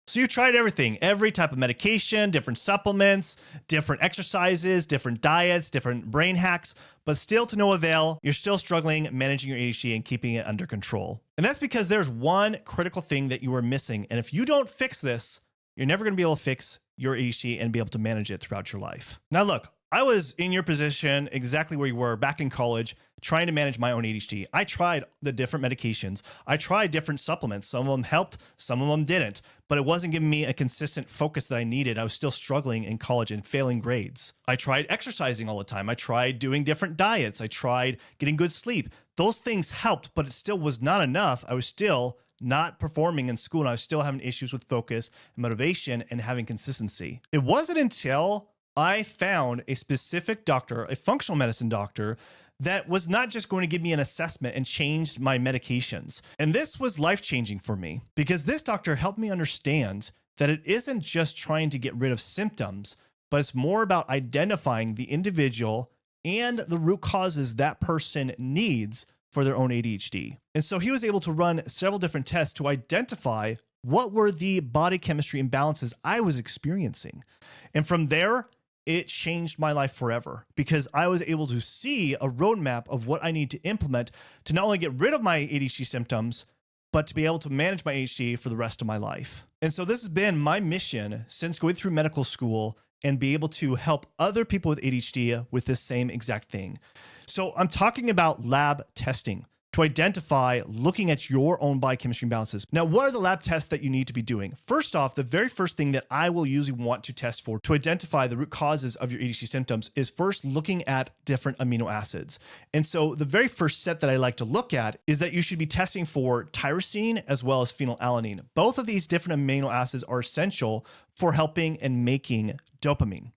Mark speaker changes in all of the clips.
Speaker 1: So you tried everything, every type of medication, different supplements, different exercises, different diets, different brain hacks, but still to no avail. You're still struggling managing your ADHD and keeping it under control. And that's because there's one critical thing that you are missing. And if you don't fix this, you're never going to be able to fix your ADHD and be able to manage it throughout your life. Now, look, I was in your position exactly where you were back in college, trying to manage my own ADHD. I tried the different medications. I tried different supplements. Some of them helped, some of them didn't, but it wasn't giving me a consistent focus that I needed. I was still struggling in college and failing grades. I tried exercising all the time. I tried doing different diets. I tried getting good sleep. Those things helped, but it still was not enough. I was still not performing in school, and I was still having issues with focus and motivation and having consistency. It wasn't until I found a specific doctor, a functional medicine doctor, that was not just going to give me an assessment and changed my medications. And this was life-changing for me because this doctor helped me understand that it isn't just trying to get rid of symptoms, but it's more about identifying the individual and the root causes that person needs for their own ADHD. And so he was able to run several different tests to identify what were the body chemistry imbalances I was experiencing. And from there, it changed my life forever because I was able to see a roadmap of what I need to implement to not only get rid of my ADHD symptoms, but to be able to manage my ADHD for the rest of my life. And so this has been my mission since going through medical school and be able to help other people with ADHD with this same exact thing. So I'm talking about lab testing to identify looking at your own biochemistry imbalances. Now, what are the lab tests that you need to be doing? First off, the very first thing that I will usually want to test for to identify the root causes of your ADHD symptoms is first looking at different amino acids. And so the very first set that I like to look at is that you should be testing for tyrosine as well as phenylalanine. Both of these different amino acids are essential for helping and making dopamine.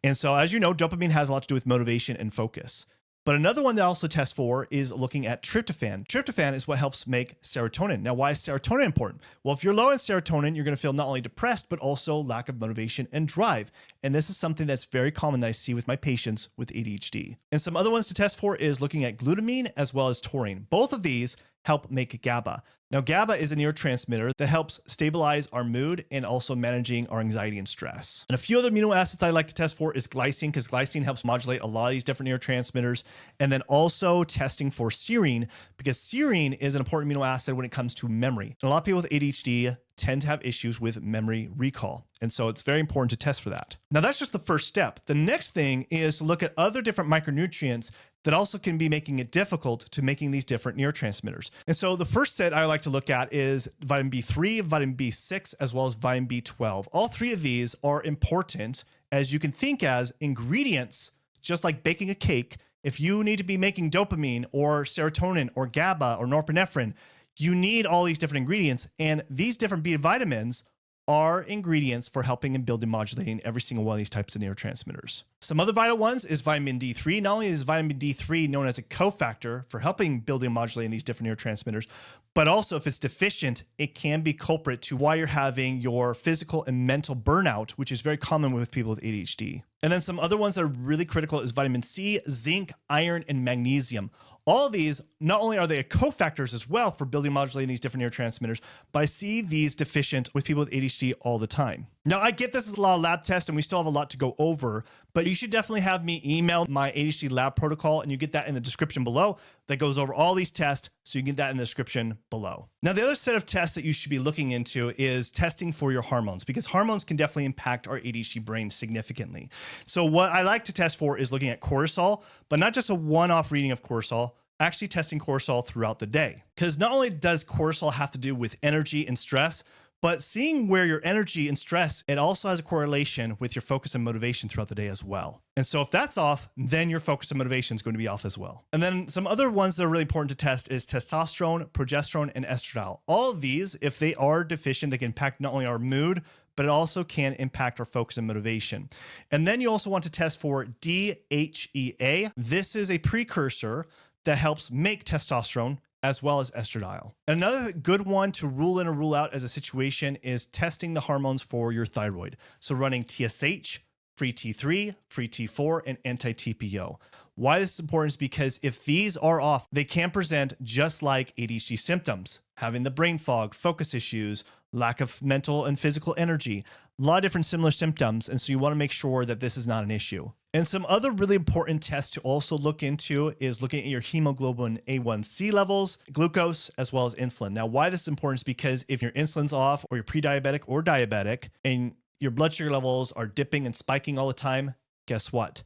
Speaker 1: And so as you know, dopamine has a lot to do with motivation and focus. But another one that I also test for is looking at tryptophan. Tryptophan is what helps make serotonin. Now, why is serotonin important? Well, if you're low in serotonin, you're going to feel not only depressed, but also lack of motivation and drive. And this is something that's very common that I see with my patients with ADHD. And some other ones to test for is looking at glutamine as well as taurine. Both of these help make GABA. Now, GABA is a neurotransmitter that helps stabilize our mood and also managing our anxiety and stress. And a few other amino acids I like to test for is glycine, because glycine helps modulate a lot of these different neurotransmitters. And then also testing for serine, because serine is an important amino acid when it comes to memory. And a lot of people with ADHD tend to have issues with memory recall. And so it's very important to test for that. Now, that's just the first step. The next thing is to look at other different micronutrients that also can be making it difficult to making these different neurotransmitters. And so the first set I like to look at is vitamin B3, vitamin B6, as well as vitamin B12. All three of these are important as you can think as ingredients, just like baking a cake. If you need to be making dopamine or serotonin or GABA or norepinephrine, you need all these different ingredients. And these different B vitamins are ingredients for helping and building modulating every single one of these types of neurotransmitters. Some other vital ones is vitamin D3. Not only is vitamin D3 known as a cofactor for helping building and modulating these different neurotransmitters, but also if it's deficient, it can be culprit to why you're having your physical and mental burnout, which is very common with people with ADHD. And then some other ones that are really critical is vitamin C, zinc, iron, and magnesium. All of these, not only are they cofactors as well for building and modulating these different neurotransmitters, but I see these deficient with people with ADHD all the time. Now, I get this is a lot of lab tests and we still have a lot to go over, but you should definitely have me email my ADHD lab protocol, and you get that in the description below that goes over all these tests, so you can get that in the description below. Now, the other set of tests that you should be looking into is testing for your hormones, because hormones can definitely impact our ADHD brain significantly. So what I like to test for is looking at cortisol, but not just a one-off reading of cortisol, actually testing cortisol throughout the day. Because not only does cortisol have to do with energy and stress, but seeing where your energy and stress, it also has a correlation with your focus and motivation throughout the day as well. And so if that's off, then your focus and motivation is going to be off as well. And then some other ones that are really important to test is testosterone, progesterone, and estradiol. All of these, if they are deficient, they can impact not only our mood, but it also can impact our focus and motivation. And then you also want to test for DHEA. This is a precursor that helps make testosterone as well as estradiol. And another good one to rule in or rule out as a situation is testing the hormones for your thyroid. So running TSH, free T3, free T4, and anti-TPO. Why this is important is because if these are off, they can present just like ADHD symptoms, having the brain fog, focus issues, lack of mental and physical energy, a lot of different similar symptoms. And so you want to make sure that this is not an issue. And some other really important tests to also look into is looking at your hemoglobin A1C levels, glucose, as well as insulin. Now, why this is important is because if your insulin's off or you're pre-diabetic or diabetic and your blood sugar levels are dipping and spiking all the time, guess what?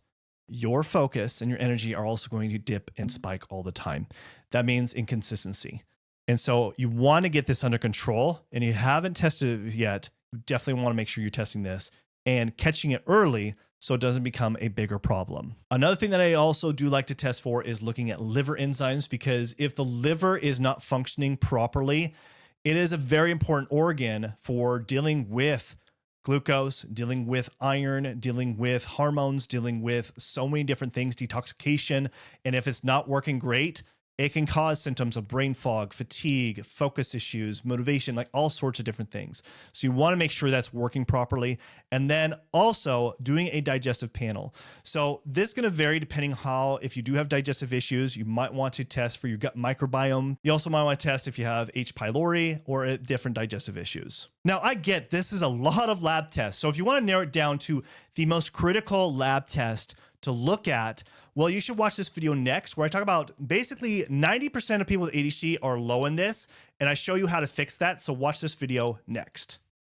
Speaker 1: Your focus and your energy are also going to dip and spike all the time. That means inconsistency. And so you want to get this under control, and you haven't tested it yet. You definitely want to make sure you're testing this and catching it early so it doesn't become a bigger problem. Another thing that I also do like to test for is looking at liver enzymes, because if the liver is not functioning properly, it is a very important organ for dealing with glucose, dealing with iron, dealing with hormones, dealing with so many different things, detoxification. And if it's not working great, it can cause symptoms of brain fog, fatigue, focus issues, motivation, like all sorts of different things. So you want to make sure that's working properly. And then also doing a digestive panel. So this is going to vary depending how, if you do have digestive issues, you might want to test for your gut microbiome. You also might want to test if you have H. pylori or different digestive issues. Now, I get this is a lot of lab tests. So if you want to narrow it down to the most critical lab test to look at, well, you should watch this video next, where I talk about basically 90% of people with ADHD are low in this, and I show you how to fix that. So watch this video next.